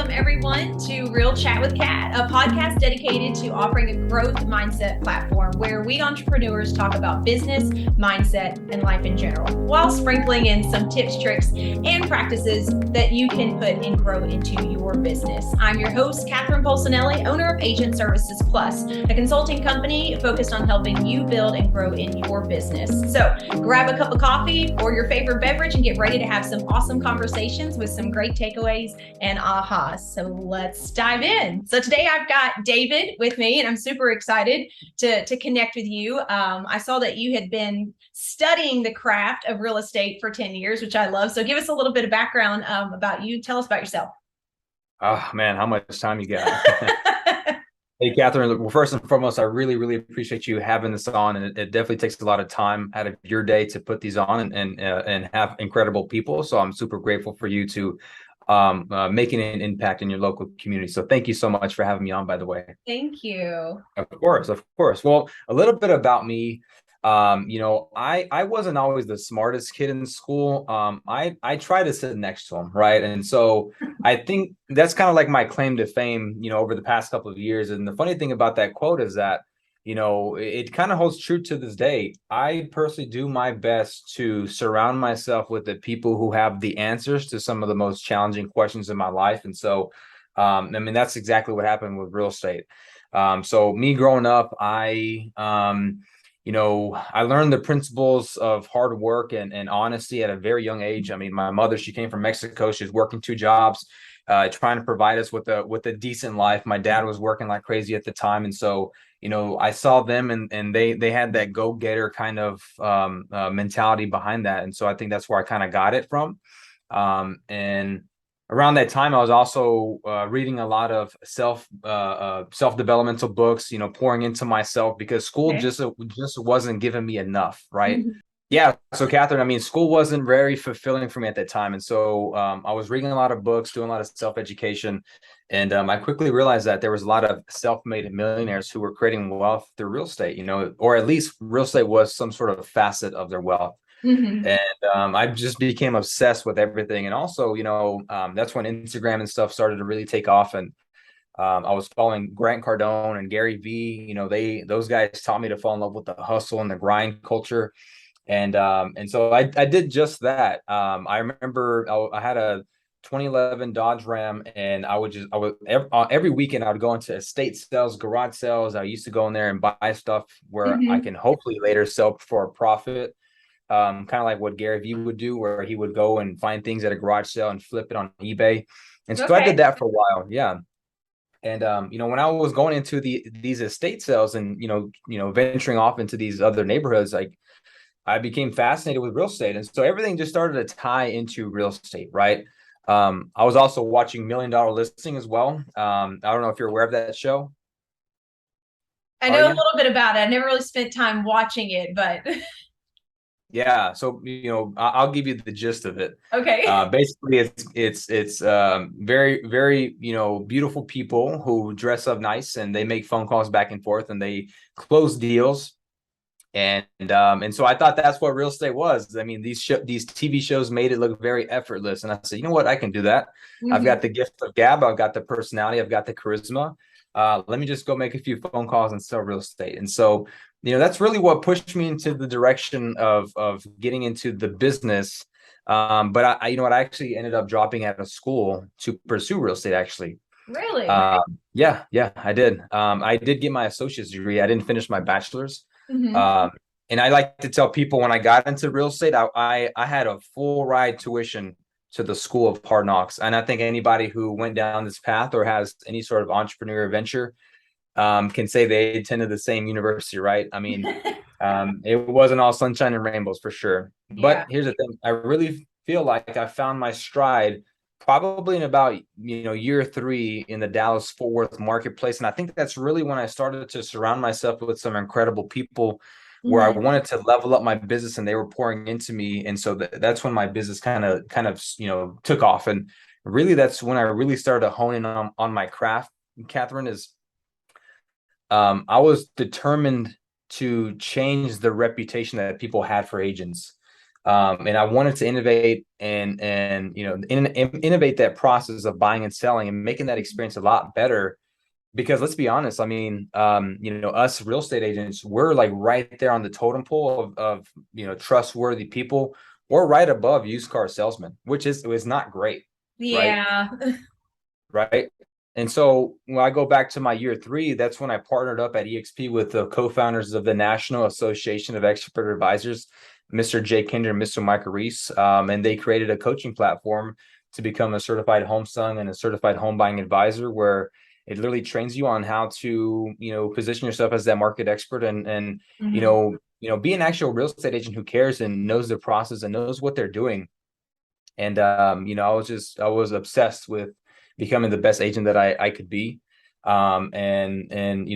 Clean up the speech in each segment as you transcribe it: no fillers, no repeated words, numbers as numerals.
Welcome, everyone, to Real Chat with Kat, a podcast dedicated to offering a growth mindset platform where we entrepreneurs talk about business, mindset, and life in general, while sprinkling in some tips, tricks, and practices that you can put and grow into your business. I'm your host, Catherine Polsinelli, owner of Agent Services Plus, a consulting company focused on helping you build and grow in your business. So grab a cup of coffee or your favorite beverage and get ready to have some awesome conversations with some great takeaways and ahas. So let's dive in. So today I've got David with me, and I'm super excited to connect with you. I saw that you had been studying the craft of real estate for 10 years, which I love. So give us a little bit of background about you. Tell us about yourself. Oh man, how much time you got? Hey, Catherine. Well, first and foremost, I really appreciate you having this on, and it definitely takes a lot of time out of your day to put these on and have incredible people. So I'm super grateful for you to making an impact in your local community. So thank you so much for having me on, by the way. Thank you. Of course, of course. Well, a little bit about me. I wasn't always the smartest kid in school. I try to sit next to him, right? And so I think that's kind of like my claim to fame, over the past couple of years. And the funny thing about that quote is that, it kind of holds true to this day. I personally do my best to surround myself with the people who have the answers to some of the most challenging questions in my life. And so, that's exactly what happened with real estate. So me growing up, I learned the principles of hard work and honesty at a very young age. I mean, my mother, she came from Mexico. She was working two jobs, trying to provide us with a decent life. My dad was working like crazy at the time. And so, I saw them and they had that go-getter kind of mentality behind that. And so I think that's where I kind of got it from. And around that time, I was also reading a lot of self-developmental books, pouring into myself because school just wasn't giving me enough, right? Mm-hmm. Yeah. So Catherine, school wasn't very fulfilling for me at that time. And so I was reading a lot of books, doing a lot of self-education. And I quickly realized that there was a lot of self-made millionaires who were creating wealth through real estate, or at least real estate was some sort of facet of their wealth. Mm-hmm. And I just became obsessed with everything. And also, that's when Instagram and stuff started to really take off. And I was following Grant Cardone and Gary Vee. Those guys taught me to fall in love with the hustle and the grind culture. And so I did just that. I remember I had a 2011 Dodge Ram, and every weekend I would go into estate sales, garage sales. I used to go in there and buy stuff where I can hopefully later sell for a profit. Kind of like what Gary Vee would do, where he would go and find things at a garage sale and flip it on eBay. And so I did that for a while. Yeah. And when I was going into these estate sales and venturing off into these other neighborhoods, like I became fascinated with real estate. And so everything just started to tie into real estate, right? I was also watching $1 Million Listing as well. I don't know if you're aware of that show. I know a little bit about it. I never really spent time watching it, but yeah. So, I'll give you the gist of it. okay. Basically, it's very, very, beautiful people who dress up nice and they make phone calls back and forth and they close deals. And so I thought that's what real estate was. I mean, these TV shows made it look very effortless. And I said, you know what? I can do that. I've got the gift of gab. I've got the personality. I've got the charisma. Let me just go make a few phone calls and sell real estate. And so, that's really what pushed me into the direction of getting into the business. But I actually ended up dropping out of school to pursue real estate, actually. Really? Yeah, I did. I did get my associate's degree. I didn't finish my bachelor's. And I like to tell people when I got into real estate, I had a full ride tuition to the School of Hard Knocks. And I think anybody who went down this path or has any sort of entrepreneurial venture can say they attended the same university, right? I mean, it wasn't all sunshine and rainbows for sure. But here's the thing. I really feel like I found my stride probably in about, year 3 in the Dallas-Fort Worth marketplace. And I think that's really when I started to surround myself with some incredible people where I wanted to level up my business and they were pouring into me. And so that's when my business kind of, took off. And really, that's when I really started to hone in on my craft, Catherine, is I was determined to change the reputation that people had for agents. And I wanted to innovate and innovate that process of buying and selling and making that experience a lot better. Because let's be honest, I mean, us real estate agents, we're like right there on the totem pole of trustworthy people. We're right above used car salesmen, which is not great, right? Yeah. Right. And so when I go back to my year 3, that's when I partnered up at EXP with the co-founders of the National Association of Expert Advisors, Mr. Jay Kinder and Mr. Michael Reese. And they created a coaching platform to become a certified home selling and a certified home buying advisor, where it literally trains you on how to, position yourself as that market expert and be an actual real estate agent who cares and knows the process and knows what they're doing. And I was obsessed with becoming the best agent that I could be. And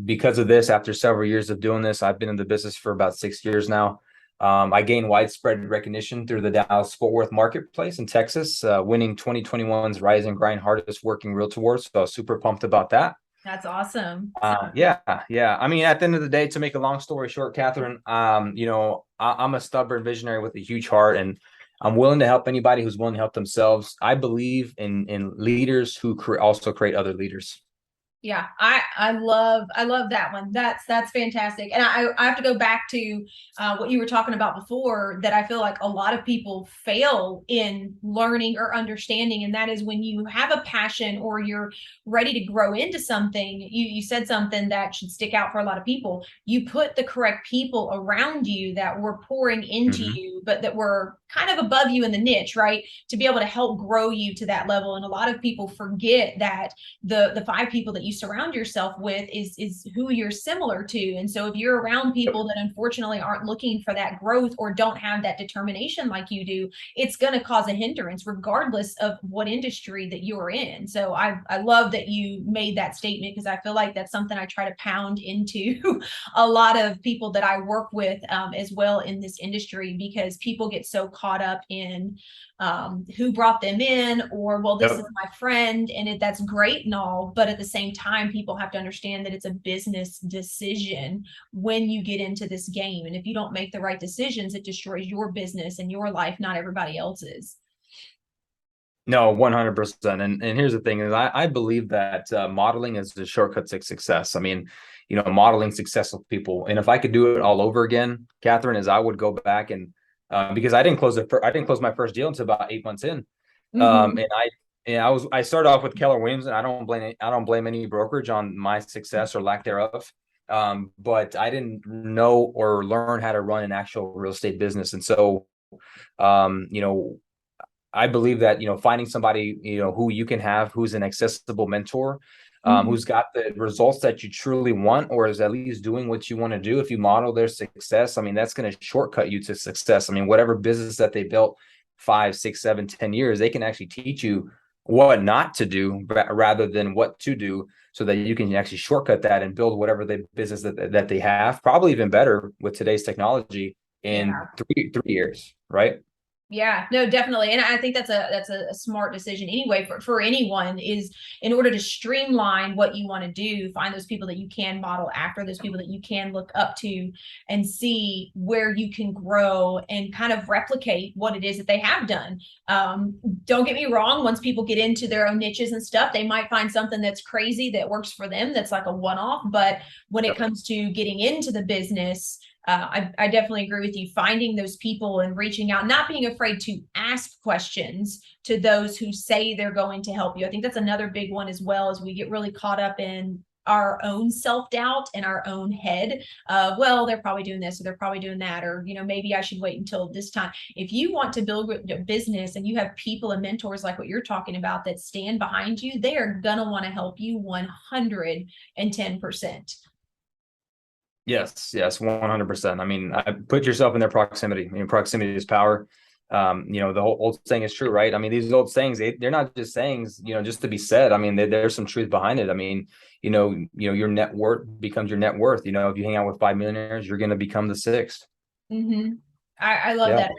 because of this, after several years of doing this, I've been in the business for about 6 years now. I gained widespread recognition through the Dallas-Fort Worth marketplace in Texas, winning 2021's Rise and Grind Hardest Working Realtor Awards. So I was super pumped about that. That's awesome. Yeah. I mean, at the end of the day, to make a long story short, Catherine, I'm a stubborn visionary with a huge heart, and I'm willing to help anybody who's willing to help themselves. I believe in leaders who also create other leaders. Yeah, I love that one. That's fantastic. And I have to go back to what you were talking about before, that I feel like a lot of people fail in learning or understanding, and that is when you have a passion or you're ready to grow into something. You said something that should stick out for a lot of people. You put the correct people around you that were pouring into you, but that were kind of above you in the niche, right? To be able to help grow you to that level. And a lot of people forget that the 5 people that you surround yourself with is who you're similar to. And so if you're around people that unfortunately aren't looking for that growth or don't have that determination like you do, it's going to cause a hindrance regardless of what industry that you're in. So I love that you made that statement, because I feel like that's something I try to pound into a lot of people that I work with as well in this industry, because people get so caught up in who brought them in, or, well, this is my friend, and that's great and all, but at the same time, people have to understand that it's a business decision when you get into this game. And if you don't make the right decisions, it destroys your business and your life, not everybody else's. No, 100%. And here's the thing is I believe that modeling is the shortcut to success. I mean, modeling successful people. And if I could do it all over again, Catherine, is I would go back and because I didn't close my first deal until about 8 months in. I started off with Keller Williams, and I don't blame any brokerage on my success or lack thereof. But I didn't know or learn how to run an actual real estate business. And so, I believe that, finding somebody, who you can have, who's an accessible mentor, who's got the results that you truly want, or is at least doing what you want to do. If you model their success, I mean, that's going to shortcut you to success. I mean, whatever business that they built 5, 6, 7, 10 years, they can actually teach you what not to do rather than what to do, so that you can actually shortcut that and build whatever the business that they have, probably even better with today's technology in 3 years, right? Yeah, no, definitely. And I think that's a smart decision anyway for anyone, is in order to streamline what you want to do, find those people that you can model after, those people that you can look up to, and see where you can grow and kind of replicate what it is that they have done. Don't get me wrong, once people get into their own niches and stuff, they might find something that's crazy that works for them, that's like a one-off. But when it comes to getting into the business, I definitely agree with you. Finding those people and reaching out, not being afraid to ask questions to those who say they're going to help you. I think that's another big one as well, as we get really caught up in our own self-doubt and our own head of, well, they're probably doing this, or they're probably doing that, or, maybe I should wait until this time. If you want to build a business and you have people and mentors like what you're talking about that stand behind you, they are going to want to help you 110%. Yes, 100%. I mean, put yourself in their proximity. I mean, proximity is power. The whole old saying is true, right? I mean, these old sayings, they're not just sayings, just to be said. I mean, there's some truth behind it. I mean, your net worth becomes your net worth. If you hang out with 5 millionaires, you're going to become the 6th. I love that.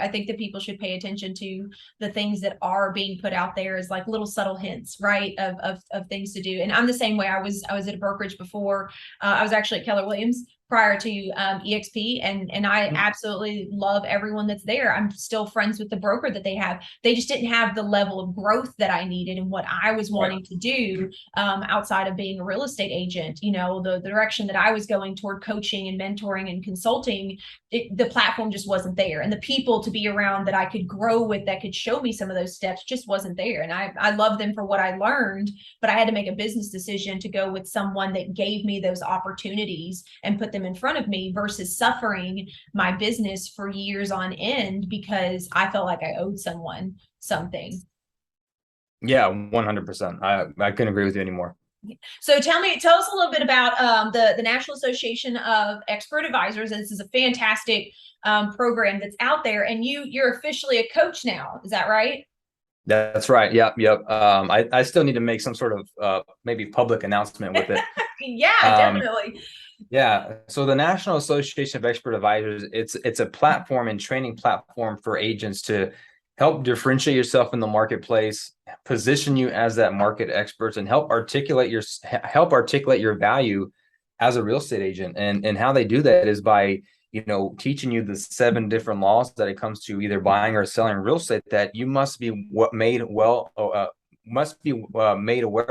I think that people should pay attention to the things that are being put out there as like little subtle hints, right? Of things to do. And I'm the same way. I was at a brokerage before. I was actually at Keller Williams prior to EXP, and I absolutely love everyone that's there. I'm still friends with the broker that they have. They just didn't have the level of growth that I needed and what I was wanting to do outside of being a real estate agent. You know, the direction that I was going toward coaching and mentoring and consulting, the platform just wasn't there, and the people to be around that I could grow with, that could show me some of those steps, just wasn't there. And I love them for what I learned, but I had to make a business decision to go with someone that gave me those opportunities and put them in front of me versus suffering my business for years on end because I felt like I owed someone something. Yeah, 100%. I couldn't agree with you anymore. So tell us a little bit about the National Association of Expert Advisors. This is a fantastic program that's out there, and you're officially a coach now. Is that right? That's right. Yep. I still need to make some sort of maybe public announcement with it. Yeah, definitely. Yeah. So the National Association of Expert Advisors, it's a platform and training platform for agents to help differentiate yourself in the marketplace, position you as that market expert, and help articulate your value as a real estate agent. And how they do that is by, you know, teaching you the 7 different laws that it comes to either buying or selling real estate that you must be made aware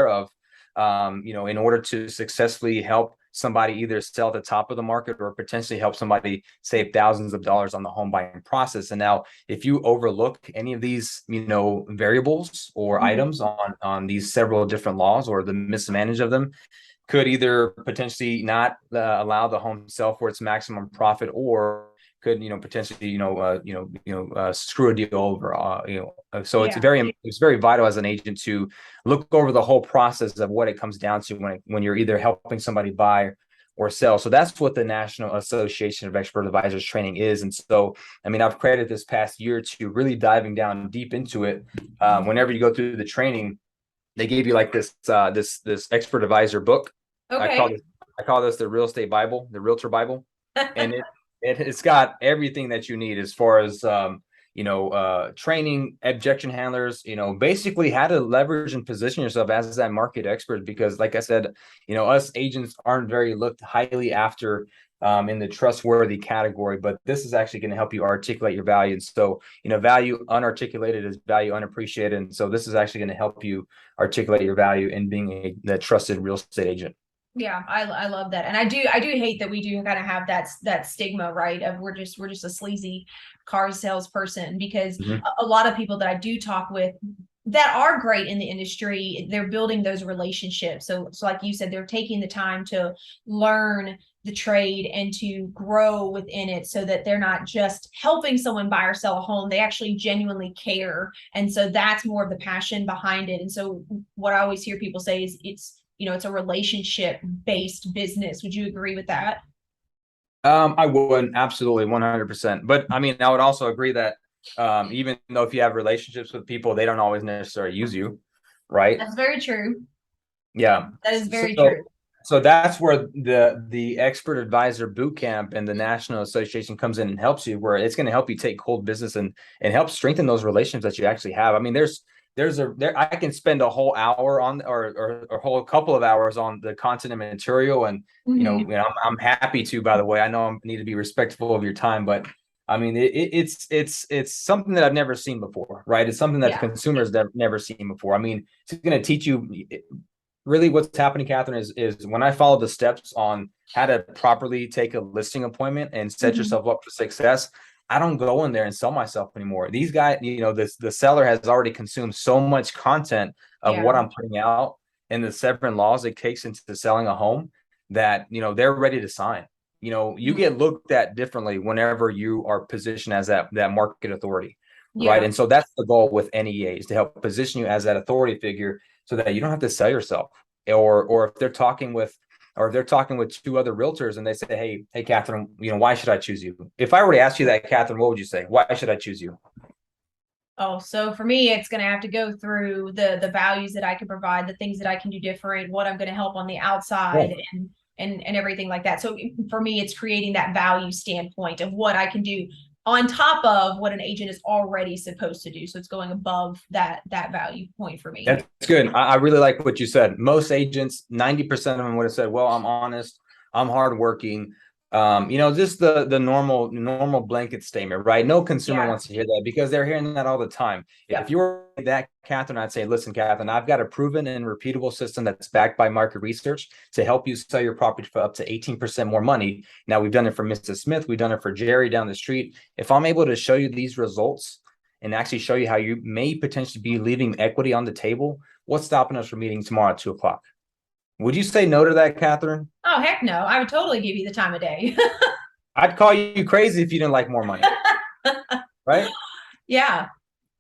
of, you know, in order to successfully help somebody either sell at the top of the market or potentially help somebody save thousands of dollars on the home buying process. And now, if you overlook any of these, you know, variables or items on these several different laws, or the mismanage of them, could either potentially not allow the home to sell for its maximum profit, or could, you know, potentially, screw a deal over. So it's very vital as an agent to look over the whole process of what it comes down to when you're either helping somebody buy or sell. So that's what the National Association of Expert Advisors training is. And so, I mean, I've created this past year to really diving down deep into it. Whenever you go through the training, they gave you like this expert advisor book. Okay. I call this the real estate Bible, the realtor Bible. And it's got everything that you need as far as training, objection handlers, you know, basically how to leverage and position yourself as that market expert. Because like I said, you know, us agents aren't very looked highly after in the trustworthy category, but this is actually going to help you articulate your value. And so, you know, value unarticulated is value unappreciated. And so this is actually going to help you articulate your value in being the trusted real estate agent. Yeah, I love that. And I do hate that we do kind of have that stigma, right? Of we're just a sleazy car salesperson, because a lot of people that I do talk with that are great in the industry, they're building those relationships. So like you said, they're taking the time to learn the trade and to grow within it, so that they're not just helping someone buy or sell a home. They actually genuinely care. And so that's more of the passion behind it. And so what I always hear people say is it's a relationship-based business. Would you agree with that? I would, absolutely, 100%. But I mean, I would also agree that even though if you have relationships with people, they don't always necessarily use you, right? That's very true. Yeah, that is very true. So that's where the Expert Advisor Bootcamp and the National Association comes in and helps you, where it's going to help you take cold business and help strengthen those relationships that you actually have. I mean, I can spend a whole hour on or a whole couple of hours on the content and material, and you know, I'm happy to. By the way, I know I need to be respectful of your time, but I mean, it's something that I've never seen before, right? It's something that consumers have never seen before. I mean, it's going to teach you. Really, what's happening, Catherine, is when I follow the steps on how to properly take a listing appointment and set yourself up for success, I don't go in there and sell myself anymore. These guys, you know, the seller has already consumed so much content of what I'm putting out and the 7 laws it takes into selling a home that, you know, they're ready to sign. You know, you get looked at differently whenever you are positioned as that market authority, right? And so that's the goal with NEA, is to help position you as that authority figure, so that you don't have to sell yourself. Or if they're talking with 2 other realtors and they say, hey, Catherine, you know, why should I choose you? If I were to ask you that, Catherine, what would you say? Why should I choose you? Oh, so for me, it's going to have to go through the values that I can provide, the things that I can do different, what I'm going to help on the outside, and everything like that. So for me, it's creating that value standpoint of what I can do on top of what an agent is already supposed to do. So it's going above that value point for me. That's good. I really like what you said. Most agents, 90% of them would have said, well, I'm honest, I'm hardworking, Just the normal blanket statement, right? No consumer Yeah. wants to hear that because they're hearing that all the time. Yep. If you were that, Catherine, I'd say, listen, Catherine, I've got a proven and repeatable system that's backed by market research to help you sell your property for up to 18% more money. Now, we've done it for Mrs. Smith. We've done it for Jerry down the street. If I'm able to show you these results and actually show you how you may potentially be leaving equity on the table, what's stopping us from meeting tomorrow at 2 o'clock? Would you say no to that, Catherine? Oh, heck no. I would totally give you the time of day. I'd call you crazy if you didn't like more money, right? Yeah.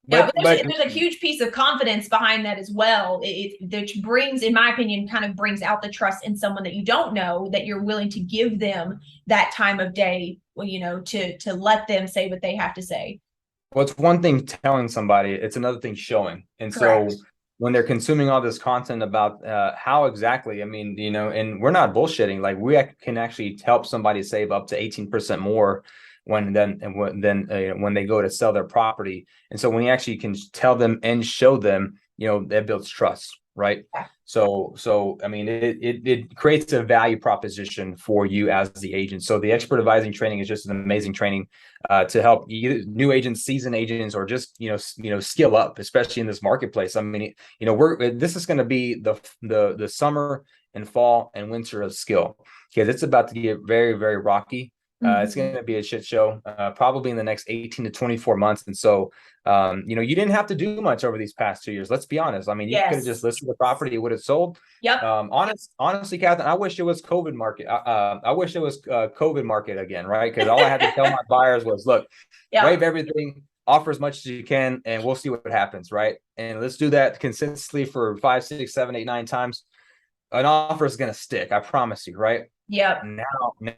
Yeah, But there's a huge piece of confidence behind that as well. Which brings, in my opinion, kind of brings out the trust in someone that you don't know, that you're willing to give them that time of day, to let them say what they have to say. well, it's one thing telling somebody, it's another thing showing. And Correct. so when they're consuming all this content about how exactly, I mean, and we're not bullshitting, like we can actually help somebody save up to 18% more when they go to sell their property. And so when you actually can tell them and show them, that builds trust, right? Yeah. So I mean, it creates a value proposition for you as the agent. So the expert advising training is just an amazing training to help either new agents, seasoned agents, or just skill up, especially in this marketplace. I mean, this is going to be the summer and fall and winter of skill, because it's about to get very, very rocky. It's going to be a shit show, probably in the next 18 to 24 months. And so, you didn't have to do much over these past 2 years. Let's be honest. I mean, you could have just listed the property, it would have sold. Yep. Honestly, Catherine, I wish it was COVID market. I wish it was COVID market again, right? Because all I had to tell my buyers was, look, waive everything, offer as much as you can, and we'll see what happens, right? And let's do that consistently for 5, 6, 7, 8, 9 times. An offer is going to stick. I promise you, right? Yeah.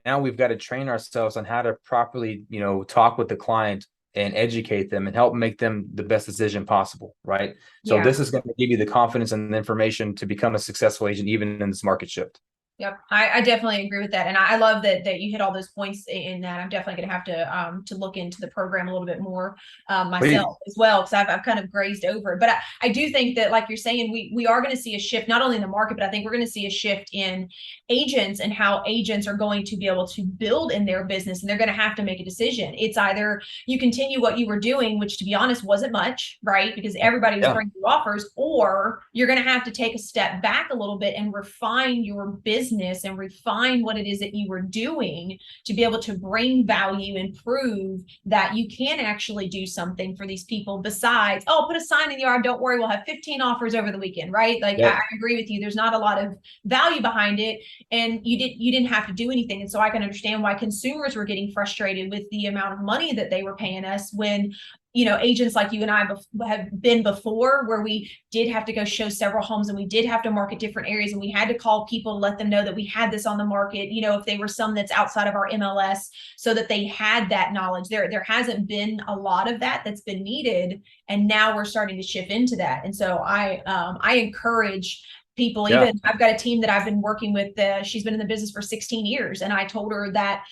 Now we've got to train ourselves on how to properly, talk with the client and educate them and help make them the best decision possible, right? So this is going to give you the confidence and the information to become a successful agent, even in this market shift. Yep, I definitely agree with that, and I love that you hit all those points in that. I'm definitely going to have to look into the program a little bit more myself as well, because I've kind of grazed over it. But I do think that, like you're saying, we are going to see a shift not only in the market, but I think we're going to see a shift in agents and how agents are going to be able to build in their business, and they're going to have to make a decision. It's either you continue what you were doing, which to be honest wasn't much, right? Because everybody was bringing you offers, or you're going to have to take a step back a little bit and refine your business and refine what it is that you were doing to be able to bring value and prove that you can actually do something for these people besides, put a sign in the yard, don't worry, we'll have 15 offers over the weekend, right? Like, I agree with you. There's not a lot of value behind it, and you didn't have to do anything. And so I can understand why consumers were getting frustrated with the amount of money that they were paying us when agents like you and I have been before, where we did have to go show several homes and we did have to market different areas, and we had to call people to let them know that we had this on the market, if they were some that's outside of our MLS, so that they had that knowledge. There hasn't been a lot of that's been needed, and now we're starting to shift into that. And so I encourage people. Even I've got a team that I've been working with. She's been in the business for 16 years. And I told her that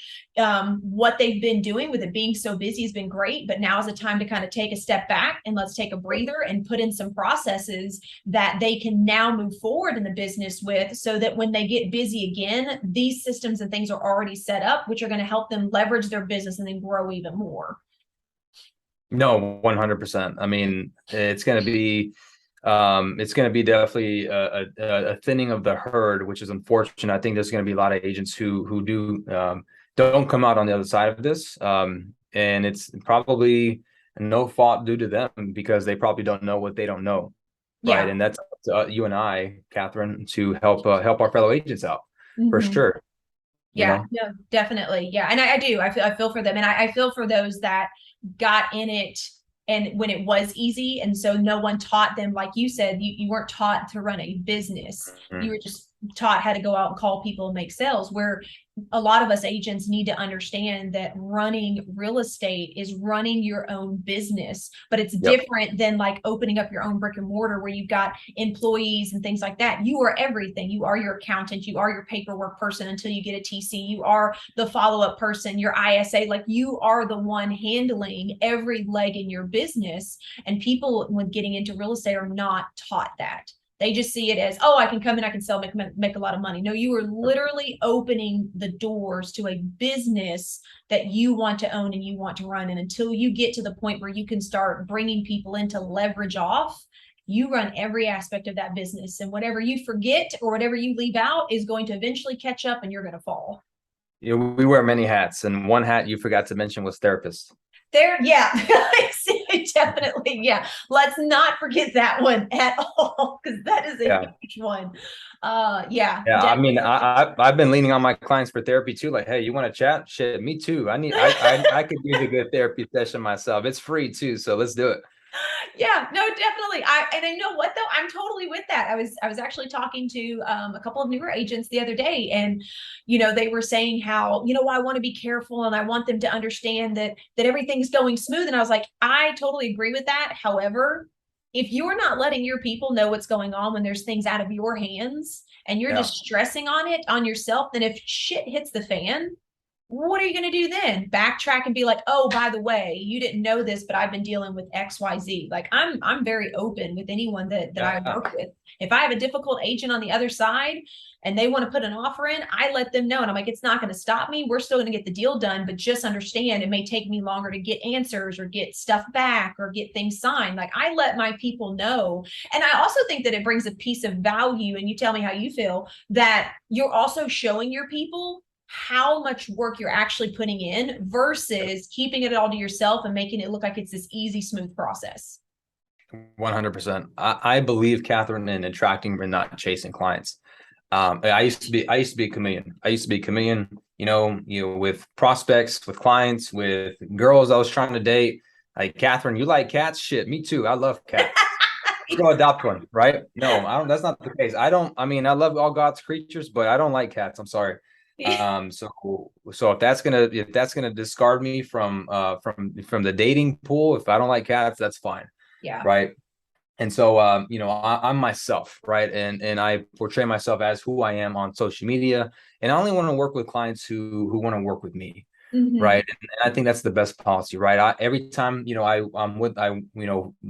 what they've been doing with it being so busy has been great, but now is the time to kind of take a step back and let's take a breather and put in some processes that they can now move forward in the business with, so that when they get busy again, these systems and things are already set up, which are going to help them leverage their business and then grow even more. No, 100%. I mean, it's going to be definitely a thinning of the herd, which is unfortunate. I think there's going to be a lot of agents who don't come out on the other side of this, and it's probably no fault due to them, because they probably don't know what they don't know, right? And that's you and I, Catherine, to help our fellow agents out for sure. No, definitely. Yeah. And I do. I feel for them. And I feel for those that got in it and when it was easy. And so no one taught them, like you said, you weren't taught to run a business. You were just taught how to go out and call people and make sales, where a lot of us agents need to understand that running real estate is running your own business, but it's different than like opening up your own brick and mortar where you've got employees and things like that. You are everything. You are your accountant, you are your paperwork person until you get a TC, you are the follow-up person, your ISA, like you are the one handling every leg in your business. And people, when getting into real estate, are not taught that. They just see it as, oh, I can come in, I can sell, make a lot of money. No, you are literally opening the doors to a business that you want to own and you want to run. And until you get to the point where you can start bringing people in to leverage off, you run every aspect of that business. And whatever you forget or whatever you leave out is going to eventually catch up and you're going to fall. You know, we wear many hats, and one hat you forgot to mention was therapist. There, yeah, definitely, yeah. Let's not forget that one at all, because that is a huge one. Yeah. I mean, I've been leaning on my clients for therapy too. Like, hey, you want to chat? Shit, me too. I could use a good therapy session myself. It's free too, so let's do it. Yeah, no, definitely. And I know what though, I'm totally with that. I was actually talking to a couple of newer agents the other day, and they were saying how, I want to be careful and I want them to understand that everything's going smooth. And I was like, I totally agree with that. However, if you're not letting your people know what's going on when there's things out of your hands and you're just stressing on yourself, then if shit hits the fan, what are you going to do then? Backtrack and be like, oh, by the way, you didn't know this, but I've been dealing with XYZ. Like I'm very open with anyone that I work with. If I have a difficult agent on the other side and they want to put an offer in, I let them know. And I'm like, it's not going to stop me. We're still going to get the deal done, but just understand it may take me longer to get answers or get stuff back or get things signed. Like I let my people know. And I also think that it brings a piece of value, and you tell me how you feel, that you're also showing your people how much work you're actually putting in versus keeping it all to yourself and making it look like it's this easy, smooth process. 100%. I believe, Catherine, in attracting and not chasing clients. I used to be a chameleon. With prospects, with clients, with girls I was trying to date. Like, Catherine, you like cats? Shit, me too. I love cats. Go adopt one, right? No, I don't. That's not the case. I love all God's creatures, but I don't like cats. I'm sorry. So if that's gonna discard me from the dating pool, if I don't like cats, that's fine. Yeah. Right. And so I'm myself, right? And I portray myself as who I am on social media, and I only want to work with clients who want to work with me. Mm-hmm. Right. And I think that's the best policy, right? Every time,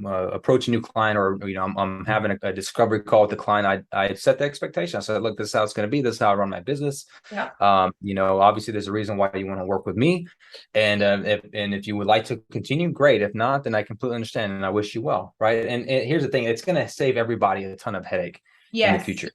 approach a new client, or, I'm having a discovery call with the client, I set the expectation. I said, look, this is how it's going to be. This is how I run my business. Yeah. Obviously there's a reason why you want to work with me. And if you would like to continue, great. If not, then I completely understand. And I wish you well. Right. And here's the thing. It's going to save everybody a ton of headache in the future.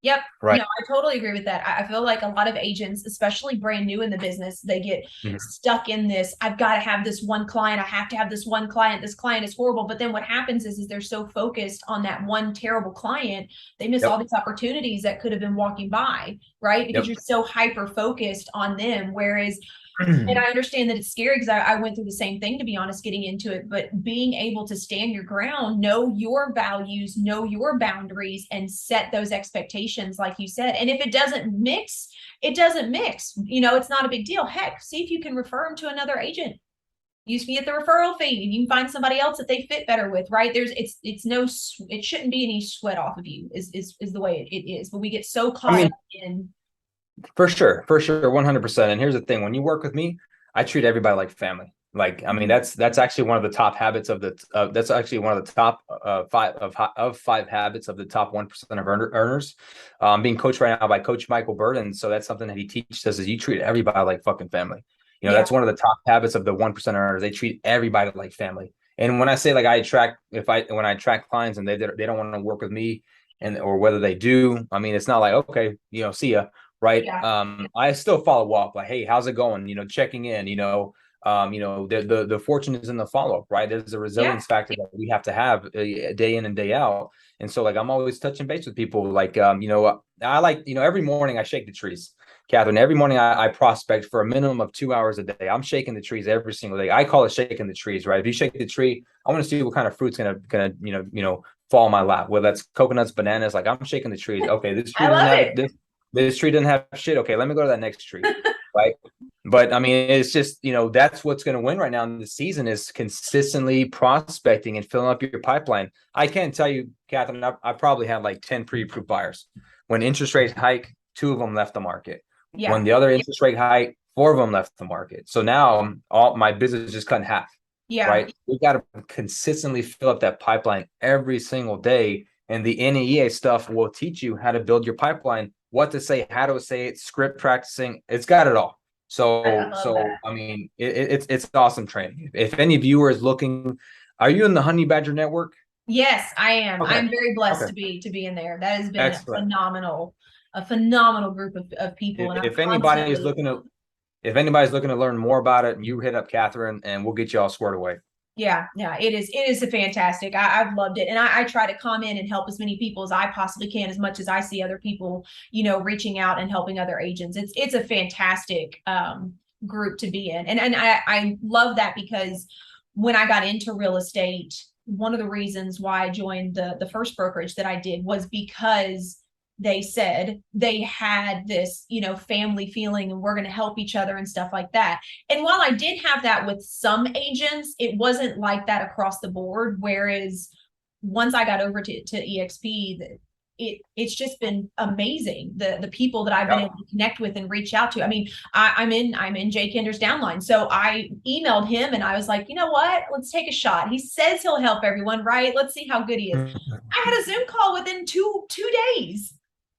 Yep. Right. No, I totally agree with that. I feel like a lot of agents, especially brand new in the business, they get stuck in this. I've got to have this one client. I have to have this one client. This client is horrible. But then what happens is they're so focused on that one terrible client, they miss all these opportunities that could have been walking by, right? Because you're so hyper focused on them. Whereas, and I understand that it's scary because I went through the same thing, to be honest, getting into it, but being able to stand your ground, know your values, know your boundaries, and set those expectations, like you said. And if it doesn't mix, it doesn't mix. It's not a big deal. Heck, see if you can refer them to another agent. You can get the referral fee, and you can find somebody else that they fit better with, right? It shouldn't be any sweat off of you is the way it is. But we get so caught up in. For sure, 100%. And here's the thing: when you work with me, I treat everybody like family. Like, I mean, that's actually one of the top habits of that's actually one of the top five habits of the top 1% of earners. Being coached right now by Coach Michael Burden, so that's something that he teaches us: is you treat everybody like fucking family. That's one of the top habits of the 1% earners. They treat everybody like family. And when I say, like, when I attract clients and they don't want to work with me, or whether they do, I mean, it's not like, okay, see ya. Right. Yeah. I still follow up, like, hey, how's it going? Checking in, the fortune is in the follow up, right? There's a resilience factor that we have to have day in and day out. And so, like, I'm always touching base with people. Like, I like, every morning I shake the trees, Catherine. Every morning I prospect for a minimum of 2 hours a day. I'm shaking the trees every single day. I call it shaking the trees, right? If you shake the tree, I want to see what kind of fruit's gonna fall in my lap. Whether that's coconuts, bananas, like, I'm shaking the trees. Okay, this tree doesn't have this. This tree doesn't have shit. Okay, let me go to that next tree. Right. But I mean, it's just, that's what's going to win right now in the season, is consistently prospecting and filling up your pipeline. I can't tell you, Catherine, I probably had like 10 pre-approved buyers. When interest rates hike, 2 of them left the market. Yeah. When the other interest rate hike, 4 of them left the market. So now all my business is just cut in half. Yeah. Right. We got to consistently fill up that pipeline every single day. And the NEA stuff will teach you how to build your pipeline, what to say, how to say it, script practicing. It's got it all. I So, love so that. I mean, it's awesome training. If any viewers looking, are you in the Honey Badger Network? Yes, I am. Okay. I'm very blessed Okay. to be in there. That has been Excellent. a phenomenal group of people, and I'm If anybody is constantly. looking to, if anybody's looking to learn more about it, you hit up Catherine and we'll get you all squared away. Yeah, yeah, it is a fantastic. I've loved it. And I try to come in and help as many people as I possibly can, as much as I see other people, reaching out and helping other agents. It's a fantastic group to be in. And I love that because when I got into real estate, one of the reasons why I joined the first brokerage that I did was because they said they had this, family feeling and we're going to help each other and stuff like that. And while I did have that with some agents, it wasn't like that across the board. Whereas once I got over to EXP, it's just been amazing. The people that I've been able to connect with and reach out to. I mean, I'm in Jay Kinder's downline. So I emailed him and I was like, you know what? Let's take a shot. He says he'll help everyone, right? Let's see how good he is. I had a Zoom call within two days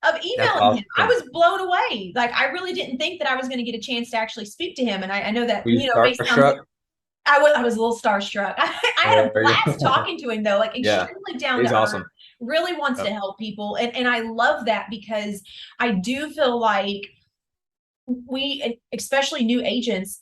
of That's emailing him. I awesome. was blown away. Like, I really didn't think that I was going to get a chance to actually speak to him. And I know that, Were you may sound like starstruck? I was a little starstruck. I had a blast talking to him though, like Yeah, extremely down he's to earth, awesome. really wants to Yep. help people. And I love that because I do feel like we, especially new agents,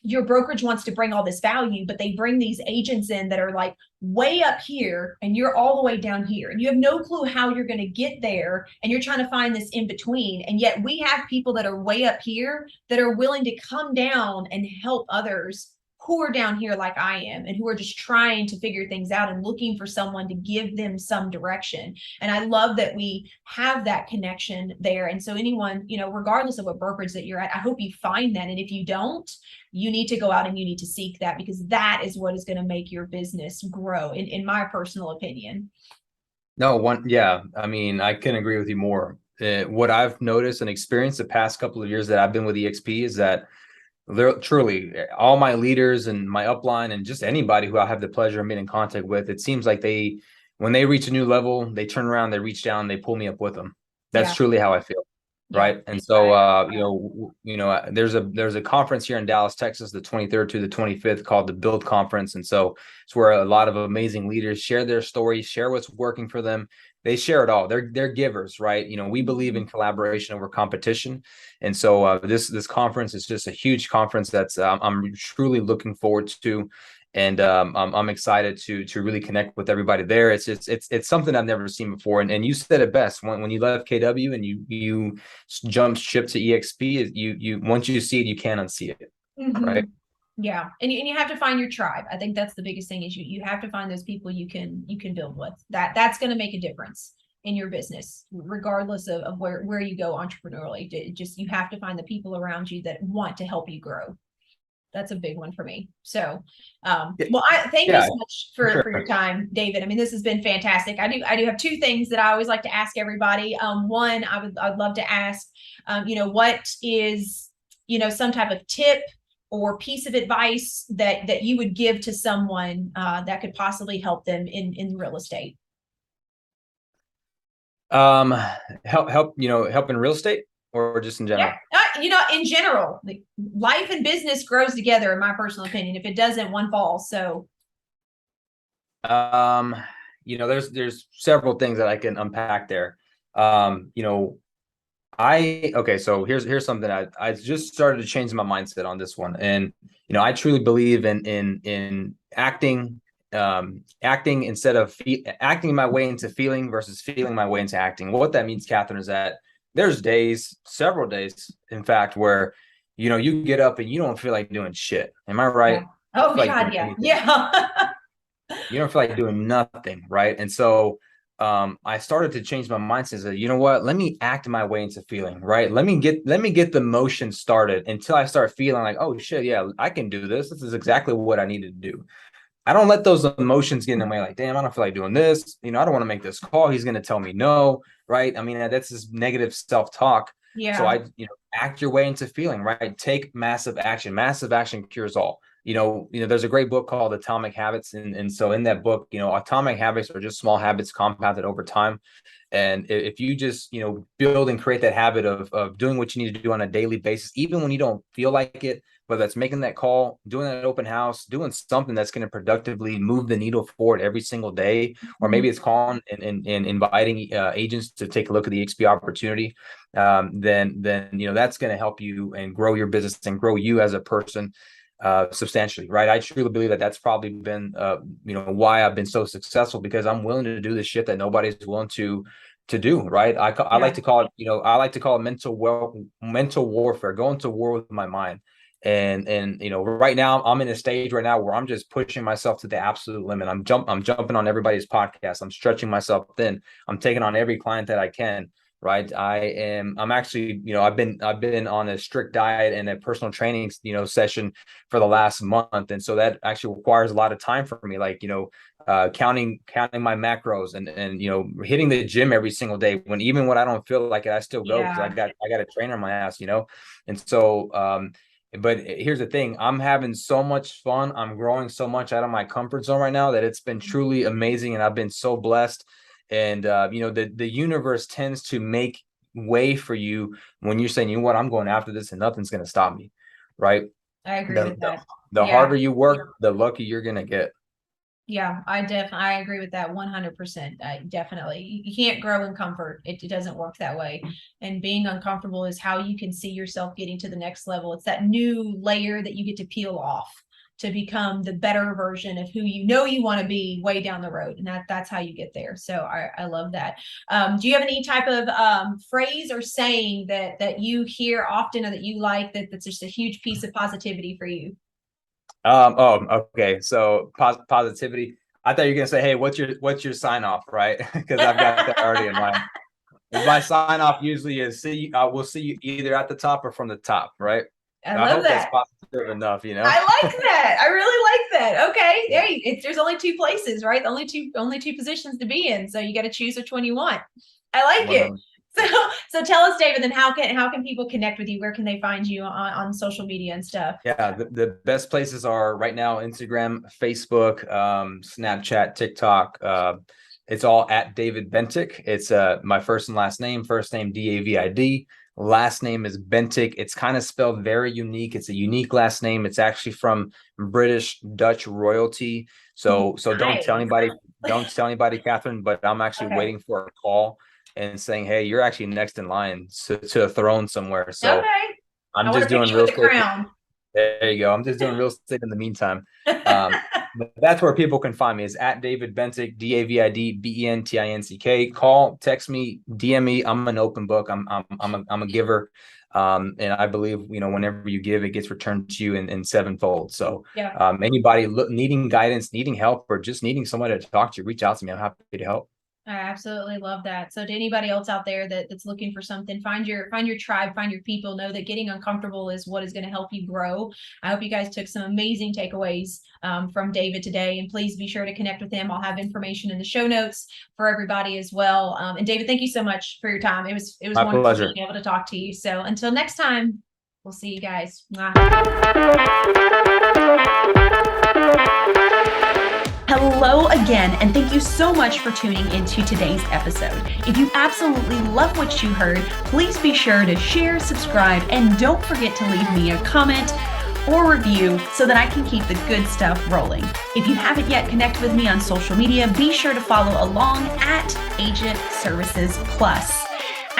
your brokerage wants to bring all this value, but they bring these agents in that are like way up here and you're all the way down here and you have no clue how you're going to get there. And you're trying to find this in between. And yet we have people that are way up here that are willing to come down and help others who are down here like I am and who are just trying to figure things out and looking for someone to give them some direction. And I love that we have that connection there. And so anyone, regardless of what brokerage that you're at, I hope you find that. And if you don't, you need to go out and you need to seek that, because that is what is going to make your business grow, in my personal opinion. No, yeah. I mean, I couldn't agree with you more. What I've noticed and experienced the past couple of years that I've been with EXP is that they're truly all my leaders and my upline and just anybody who I have the pleasure of being in contact with. It seems like when they reach a new level, they turn around, they reach down, they pull me up with them. That's Yeah. truly how I feel. Yeah. Right. And so, there's a conference here in Dallas, Texas, the 23rd to the 25th called the Build Conference. And so it's where a lot of amazing leaders share their stories, share what's working for them. They share it all. They're givers, right? We believe in collaboration over competition. And so this conference is just a huge conference that's I'm truly looking forward to. And I'm excited to really connect with everybody there. It's something I've never seen before. And you said it best when you left KW and you jumped ship to EXP. You once you see it, you can't unsee it, right? Yeah, and you have to find your tribe. I think that's the biggest thing, is you have to find those people you can build with. That's going to make a difference in your business, regardless of where you go entrepreneurially. Just, you have to find the people around you that want to help you grow. That's a big one for me. So, well, I thank you so much for your time, David. I mean, this has been fantastic. I do have two things that I always like to ask everybody. One, I'd love to ask, what is, some type of tip or piece of advice that you would give to someone that could possibly help them in real estate? Help in real estate or just in general? Yeah, in general, like, life and business grows together, in my personal opinion. If it doesn't, one falls. So there's several things that I can unpack there. So here's something I just started to change my mindset on this one. And I truly believe in acting instead of acting my way into feeling versus feeling my way into acting. What that means, Catherine, is that there's several days, in fact, where you get up and you don't feel like doing shit. Am I right? Yeah. Oh God, yeah. Yeah. You don't feel like doing nothing, right? And so I started to change my mindset. That, you know what? Let me act my way into feeling, right? Let me get the motion started until I start feeling like, oh shit, yeah, I can do this. This is exactly what I needed to do. I don't let those emotions get in the way. Like, damn, I don't feel like doing this. I don't want to make this call. He's going to tell me no, right? I mean, that's this negative self-talk. Yeah. So act your way into feeling, right? Take massive action. Massive action cures all. there's a great book called Atomic Habits. And so in that book, atomic habits are just small habits compounded over time. And if you just, build and create that habit of doing what you need to do on a daily basis, even when you don't feel like it, whether that's making that call, doing that open house, doing something that's going to productively move the needle forward every single day, or maybe it's calling and inviting agents to take a look at the EXP opportunity, then that's going to help you and grow your business and grow you as a person substantially, right? I truly believe that that's probably been why I've been so successful, because I'm willing to do the shit that nobody's willing to do, right? I like to call it mental warfare, going to war with my mind. And right now I'm in a stage right now where I'm just pushing myself to the absolute limit. I'm jumping on everybody's podcast. I'm stretching myself thin. I'm taking on every client that I can. Right. I'm actually, I've been on a strict diet and a personal training, session for the last month. And so that actually requires a lot of time for me, like, counting my macros and hitting the gym every single day, even when I don't feel like it, I still go, because I got a trainer on my ass, And so, but here's the thing, I'm having so much fun. I'm growing so much out of my comfort zone right now that it's been truly amazing. And I've been so blessed. And, the universe tends to make way for you when you're saying, I'm going after this and nothing's going to stop me. Right. I agree with that. The harder you work, the luckier you're going to get. Yeah, I agree with that 100%. Definitely. You can't grow in comfort. It doesn't work that way. And being uncomfortable is how you can see yourself getting to the next level. It's that new layer that you get to peel off to become the better version of who you want to be way down the road. And that's how you get there. So I love that. Do you have any type of phrase or saying that you hear often or that you like that's just a huge piece of positivity for you? Okay. So positivity. I thought you were gonna say, hey, what's your sign off, right? Because I've got that already in mind. My sign off usually is we'll see you either at the top or from the top, right? I hope that. That's positive enough, I like that. I really like that. Okay. Yeah. There's only two places, right? Only two positions to be in. So you got to choose which one you want. I like 100%. It. So tell us, David, then how can people connect with you? Where can they find you on social media and stuff? Yeah, the best places are right now Instagram, Facebook, Snapchat, TikTok. It's all at David Bentic. It's my first and last name David. Last name is Bentic. It's kind of spelled very unique. It's a unique last name. It's actually from British Dutch royalty. So don't tell anybody, Catherine, but I'm actually waiting for a call and saying, hey, you're actually next in line to a throne somewhere. So I'm just doing real estate. There you go. I'm just doing real estate in the meantime. But that's where people can find me, is at David Bentic, DavidBentic. Call, text me, DM me. I'm an open book. I'm a giver. And I believe, whenever you give, it gets returned to you in sevenfold. So anybody needing guidance, needing help, or just needing somebody to talk to, reach out to me. I'm happy to help. I absolutely love that. So to anybody else out there that's looking for something, find your tribe, find your people. Know that getting uncomfortable is what is going to help you grow. I hope you guys took some amazing takeaways from David today, and please be sure to connect with him. I'll have information in the show notes for everybody as well. And David, thank you so much for your time. It was my wonderful pleasure. being able to talk to you. So until next time, we'll see you guys. Hello again, and thank you so much for tuning into today's episode. If you absolutely love what you heard, please be sure to share, subscribe, and don't forget to leave me a comment or review so that I can keep the good stuff rolling. If you haven't yet connected with me on social media, be sure to follow along at Agent Services Plus.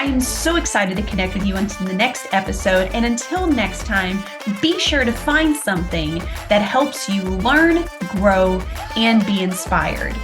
I am so excited to connect with you until the next episode. And until next time, be sure to find something that helps you learn, grow, and be inspired.